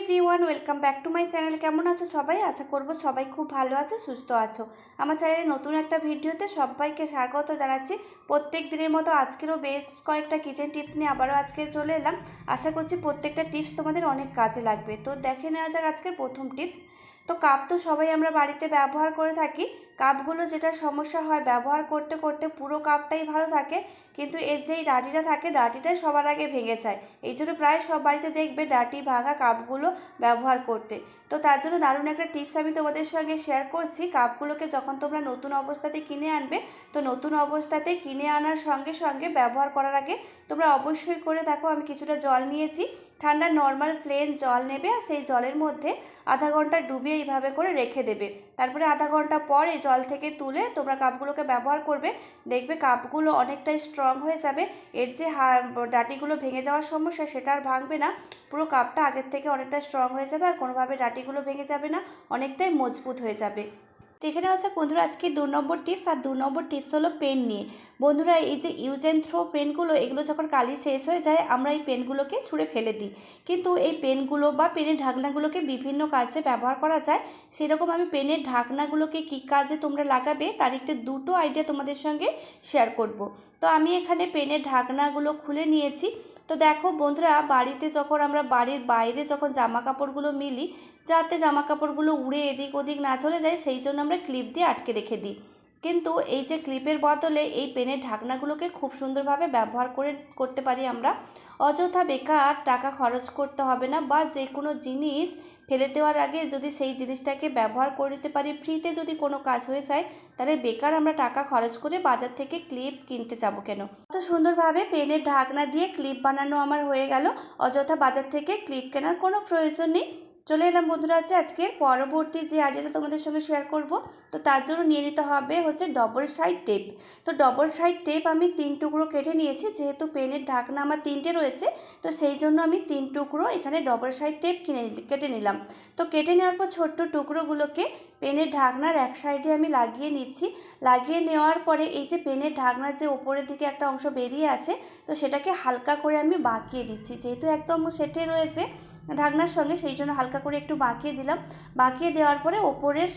Everyone, welcome back to my channel. কেমন আছো সবাই? আশা করব সবাই খুব ভালো আছো, সুস্থ আছো। আমার চ্যানেলে নতুন একটা ভিডিওতে সবাইকে স্বাগত জানাচ্ছি। প্রত্যেক দিনের মতো আজকেরও বেশ কয়েকটা কিচেন টিপস নিয়ে আবারও আজকে চলে এলাম। আশা করছি প্রত্যেকটা টিপস তোমাদের অনেক কাজে লাগবে। তো দেখে নেওয়া যাক আজকের প্রথম টিপস। তো কাপ তো সবাই আমরা বাড়িতে ব্যবহার করে থাকি। কাপগুলো যেটা সমস্যা হয়, ব্যবহার করতে করতে পুরো কাপটাই ভালো থাকে, কিন্তু এর যেই ডাটিটা থাকে ডাটিটাই সবার আগে ভেঙে যায়। এই জন্য প্রায় সব বাড়িতে দেখবে ডাটি ভাঙা কাপগুলো ব্যবহার করতে। তো তার জন্য দারুণ একটা টিপস আমি তোমাদের সঙ্গে শেয়ার করছি। কাপগুলোকে যখন তোমরা নতুন অবস্থাতে কিনে আনবে, তো নতুন অবস্থাতে কিনে আনার সঙ্গে সঙ্গে ব্যবহার করার আগে তোমরা অবশ্যই করে দেখো, আমি কিছুটা জল নিয়েছি, ঠান্ডা নর্মাল প্লেন জল নেবে, আর সেই জলের মধ্যে আধা ঘন্টা ডুবিয়ে এইভাবে করে রেখে দেবে। তারপরে আধা ঘন্টা পর এই জল থেকে তুলে তোমরা কাপগুলোকে ব্যবহার করবে। দেখবে কাপগুলো অনেকটাই স্ট্রং হয়ে যাবে। এর যে ডাটিগুলো ভেঙে যাওয়ার সমস্যা সেটা আর ভাঙবে না, পুরো কাপটা আগের থেকে অনেকটা স্ট্রং হয়ে যাবে, আর কোনোভাবে ডাটিগুলো ভেঙে যাবে না, অনেকটাই মজবুত হয়ে যাবে। তো এখানে হচ্ছে বন্ধুরা আজকে 2 নম্বর টিপস, আর 2 নম্বর টিপস হলো পেন নিয়ে। বন্ধুরা, এই যে ইউজ অ্যান্ড থ্রো পেনগুলো, এগুলো যখন কালি শেষ হয়ে যায় আমরা এই পেনগুলোকে ছুঁড়ে ফেলে দিই, কিন্তু এই পেনগুলো বা পেনের ঢাকনাগুলোকে বিভিন্ন কাজে ব্যবহার করা যায়। সেরকম আমি পেনের ঢাকনাগুলোকে কী কাজে তোমরা লাগাবে তার একটি দুটো আইডিয়া তোমাদের সঙ্গে শেয়ার করব। তো আমি এখানে পেনের ঢাকনাগুলো খুলে নিয়েছি। তো দেখো বন্ধুরা, বাড়িতে যখন আমরা বাড়ির বাইরে যখন জামা কাপড়গুলো মিলি, যাতে জামা কাপড়গুলো উড়ে এদিক ওদিক না চলে যায়, সেই জন্য আমরা ক্লিপ দিয়ে আটকে রেখে দিই। কিন্তু এই যে ক্লিপের বদলে এই পেনের ঢাকনাগুলোকে খুব সুন্দরভাবে ব্যবহার করতে পারি আমরা। অযথা বেকার টাকা খরচ করতে হবে না, বা যে কোনো জিনিস ফেলে দেওয়ার আগে যদি সেই জিনিসটাকে ব্যবহার করে নিতে পারি, ফ্রিতে যদি কোনো কাজ হয়ে যায়, তাহলে বেকার আমরা টাকা খরচ করে বাজার থেকে ক্লিপ কিনতে যাব কেন। কত সুন্দরভাবে পেনের ঢাকনা দিয়ে ক্লিপ বানানো আমার হয়ে গেল। অযথা বাজার থেকে ক্লিপ কেনার কোনো প্রয়োজন নেই। চলে এলাম বন্ধুরা হচ্ছে আজকের পরবর্তী যে আইডিয়াটা তোমাদের সঙ্গে শেয়ার করব। তো তার জন্য নিয়ে নিতে হবে হচ্ছে ডবল সাইড টেপ। তো ডবল সাইড টেপ আমি 3 টুকরো কেটে নিয়েছি, যেহেতু পেনের ঢাকনা আমার 3টে রয়েছে, তো সেই জন্য আমি 3 টুকরো এখানে ডবল সাইড টেপ কেটে নিলাম। তো কেটে নেওয়ার পর ছোট্ট টুকরোগুলোকে পেনের ঢাকনার এক সাইডে আমি লাগিয়ে নিচ্ছি। লাগিয়ে নেওয়ার পরে এই যে পেনের ঢাকনার যে ওপরের দিকে একটা অংশ বেরিয়ে আছে, তো সেটাকে হালকা করে আমি বাঁকিয়ে দিচ্ছি, যেহেতু একদম সেটে রয়েছে ঢাকনার সঙ্গে, সেই জন্য হালকা করে একটু বাঁকিয়ে দিলাম। বাঁকিয়ে দেওয়ার পরে ওপরের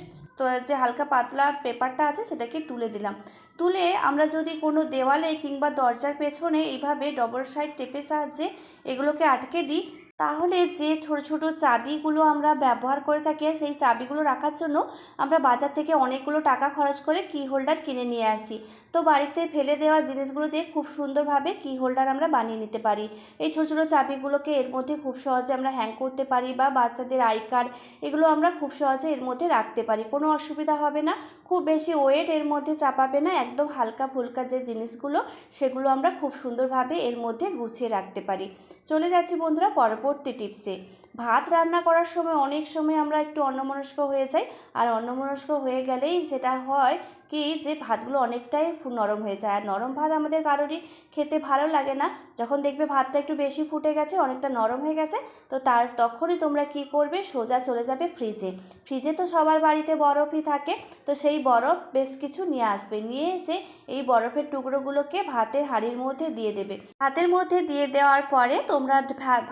যে হালকা পাতলা পেপারটা আছে সেটাকে তুলে দিলাম। তুলে আমরা যদি কোনো দেওয়ালে কিংবা দরজার পেছনে এইভাবে ডবল সাইড টেপের সাহায্যে এগুলোকে আটকে দিই, তাহলে যে ছোট ছোট চাবিগুলো আমরা ব্যবহার করে থাকি, সেই চাবিগুলো রাখার জন্য আমরা বাজার থেকে অনেকগুলো টাকা খরচ করে কি হোল্ডার কিনে নিয়ে আসি। তো বাড়িতে ফেলে দেওয়া জিনিসগুলো দিয়ে খুব সুন্দরভাবে কি হোল্ডার আমরা বানিয়ে নিতে পারি। এই ছোটো ছোটো চাবিগুলোকে এর মধ্যে খুব সহজে আমরা হ্যাং করতে পারি, বা বাচ্চাদের আই কার্ড এগুলো আমরা খুব সহজে এর মধ্যে রাখতে পারি, কোনো অসুবিধা হবে না। খুব বেশি ওয়েট এর মধ্যে চাপাবে না, একদম হালকা ফুলকা যে জিনিসগুলো সেগুলো আমরা খুব সুন্দরভাবে এর মধ্যে গুছিয়ে রাখতে পারি। চলে যাচ্ছি বন্ধুরা পরবর্তী টিপসে। ভাত রান্না করার সময় অনেক সময় আমরা একটু অন্যমনস্ক হয়ে যাই, আর অন্যমনস্ক হয়ে গেলেই সেটা হয় কি, যে ভাতগুলো অনেকটাই নরম হয়ে যায়, আর নরম ভাত আমাদের কারোরই খেতে ভালো লাগে না। যখন দেখবে ভাতটা একটু বেশি ফুটে গেছে, অনেকটা নরম হয়ে গেছে, তো তখনই তোমরা কি করবে, সোজা চলে যাবে ফ্রিজে। ফ্রিজে তো সবার বাড়িতে বরফই থাকে, তো সেই বরফ বেশ কিছু নিয়ে আসবে, নিয়ে এসে এই বরফের টুকরোগুলোকে ভাতের হাঁড়ির মধ্যে দিয়ে দেবে। ভাতের মধ্যে দিয়ে দেওয়ার পরে তোমরা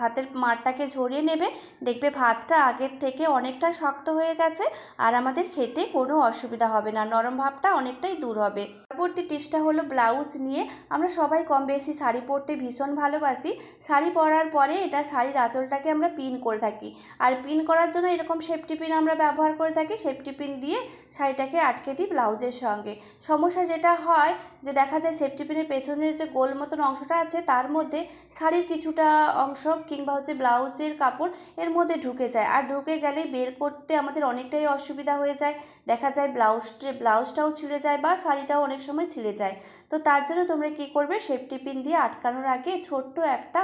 ভাতের মাড়টাকে ঝরিয়ে নেবে। দেখবে ভাতটা আগের থেকে অনেকটা শক্ত হয়ে গেছে, আর আমাদের খেতে কোনো অসুবিধা হবে না, নরম ভাবটা অনেকটাই দূর হবে। পরবর্তী টিপসটা হলো ব্লাউজ নিয়ে। আমরা সবাই কম বেশি শাড়ি পরতে ভীষণ ভালোবাসি। শাড়ি পরার পরে এটা শাড়ির আঁচলটাকে আমরা পিন করে থাকি, আর পিন করার জন্য এরকম সেফটি পিন আমরা ব্যবহার করে থাকি। সেফটি পিন দিয়ে শাড়িটাকে আটকে দিই ব্লাউজের সঙ্গে। সমস্যা যেটা হয়, যে দেখা যায় সেফটি পিনের পেছনের যে গোল মতন অংশটা আছে, তার মধ্যে শাড়ির কিছুটা অংশ কিংবা হচ্ছে ব্লাউজের কাপড় এর মধ্যে ঢুকে যায়, আর ঢুকে গেলেই বের করতে আমাদের অনেকটাই অসুবিধা হয়ে যায়। দেখা যায় ব্লাউজটাও ছিঁড়ে যায়, বা শাড়িটাও অনেক সময় ছিঁড়ে যায়। তো তার জন্য তোমরা কী করবে, সেফটি পিন দিয়ে আটকানোর আগে ছোট্ট একটা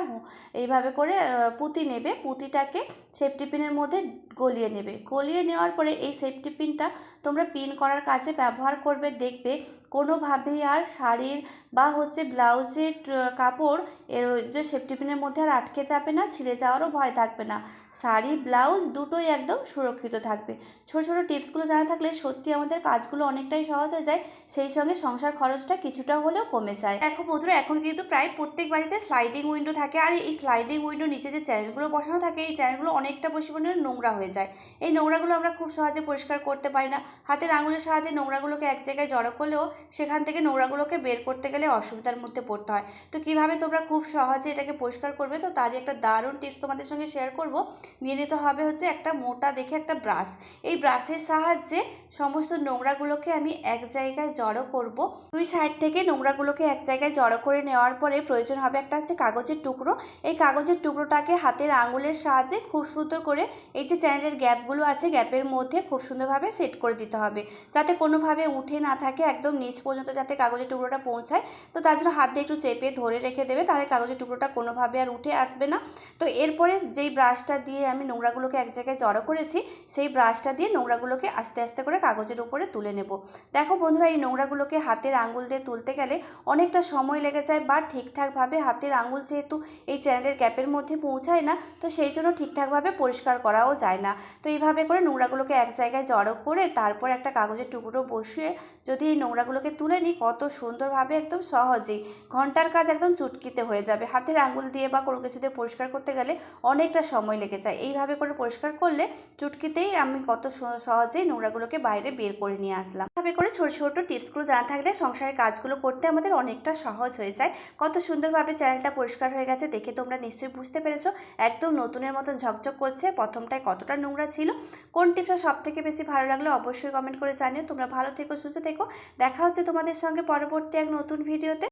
এইভাবে করে পুঁতি নেবে, পুঁতিটাকে সেফটি পিনের মধ্যে গলিয়ে নেবে। গলিয়ে নেওয়ার পরে এই সেফটি পিনটা তোমরা পিন করার কাজে ব্যবহার করবে। দেখবে কোনোভাবেই আর শাড়ির বা হচ্ছে ব্লাউজের কাপড় এর যে সেফটি পিনের মধ্যে আর আটকে যাবে না, ছিঁড়ে যাওয়ারও ভয় থাকবে না। শাড়ি ব্লাউজ দুটোই একদম সুরক্ষিত থাকবে। ছোটো ছোটো টিপসগুলো জানা থাকলে সত্যি আমাদের কাজগুলো অনেকটাই সহজ হয়ে যায়, সেই সঙ্গে সংসার খরচটা কিছুটা হলেও কমে যায়। দেখো বন্ধুরা, এখন কিন্তু প্রায় প্রত্যেক বাড়িতে স্লাইডিং উইন্ডো থাকে, আর এই স্লাইডিং উইন্ডো নিচে যে চ্যানেলগুলো বসানো থাকে এই চ্যানেলগুলো অনেকটা বেশি পরিমাণে নোংরা হয়ে যায়। এই নোংরাগুলো আমরা খুব সহজে পরিষ্কার করতে পারি না। হাতের আঙুলের সাহায্যে নোংরাগুলোকে এক জায়গায় জড়ো করলেও সেখান থেকে নোংরাগুলোকে বের করতে গেলে অসুবিধার মধ্যে পড়তে হয়। তো কিভাবে তোমরা খুব সহজে এটাকে পরিষ্কার করবে, তো তারই একটা দারুণ টিপস তোমাদের সঙ্গে শেয়ার করব। নিয়ে নিতে হবে হচ্ছে একটা মোটা দেখে একটা ব্রাশ। এই ব্রাশের সাহায্যে সমস্ত নোংরাগুলোকে আমি এক জায়গায় জড়ো করব। দুই সাইড থেকে নোংরাগুলোকে এক জায়গায় জড়ো করে নেওয়ার পরে প্রয়োজন হবে একটা হচ্ছে কাগজের টুকরো। এই কাগজের টুকরোটাকে হাতের আঙুলের সাহায্যে খুব সুন্দর করে এই যে চ্যানেলের গ্যাপগুলো আছে গ্যাপের মধ্যে খুব সুন্দরভাবে সেট করে দিতে হবে, যাতে কোনোভাবে উঠে না থাকে, একদম নিচ পর্যন্ত যাতে কাগজের টুকরোটা পৌঁছায়। তো তার জন্য হাত দিয়ে একটু চেপে ধরে রেখে দেবে, তাহলে কাগজের টুকরোটা কোনোভাবে আর উঠে আসবে না। তো এরপরে যেই ব্রাশটা দিয়ে আমি নোংরাগুলোকে এক জায়গায় জড়ো করেছি সেই ব্রাশটা দিয়ে নোংরাগুলোকে আস্তে আস্তে করে কাগজের উপরে তুলে নেব। দেখো বন্ধুরা, এই নোংরাগুলোকে হাতের আঙুল দিয়ে তুলতে গেলে অনেকটা সময় লেগে যায়, বা ঠিকঠাকভাবে হাতের আঙুল যেহেতু এই চ্যানেলের গ্যাপের মধ্যে পৌঁছায় না, তো সেই জন্য ঠিকঠাকভাবে পরিষ্কার করাও যায় না। তো এইভাবে করে নোংরাগুলোকে এক জায়গায় জড়ো করে তারপর একটা কাগজের টুকরো বসিয়ে যদি এই নোংরাগুলোকে তুলে নিই, কত সুন্দরভাবে একদম সহজেই ঘন্টার কাজ একদম চুটকিতে হয়ে যাবে। হাতের আঙুল দিয়ে বা কোনো কিছু দিয়ে পরিষ্কার করতে গেলে অনেকটা সময় লেগে যায়, এইভাবে করে পরিষ্কার করলে চুটকিতেই আমি কত সহজেই নোংরাগুলোকে বাইরে বের করে নিয়ে আসলাম। এভাবে করে ছোট ছোট টিপসগুলো জানা থাকলে সংসারের কাজগুলো করতে আমাদের অনেকটা সহজ হয়ে যায়। কত সুন্দরভাবে চ্যানেলটা পরিষ্কার হয়ে গেছে দেখে তোমরা নিশ্চয়ই বুঝতে পেরেছো, একদম নতুনের মতন ঝকঝক করছে। প্রথমটায় কতটা নোংরা ছিল। কোন টিপসটা সব থেকে বেশি ভালো লাগলো অবশ্যই কমেন্ট করে জানিও। তোমরা ভালো থেকো, সুস্থ থেকো। দেখা হচ্ছে তোমাদের সঙ্গে পরবর্তী এক নতুন ভিডিওতে।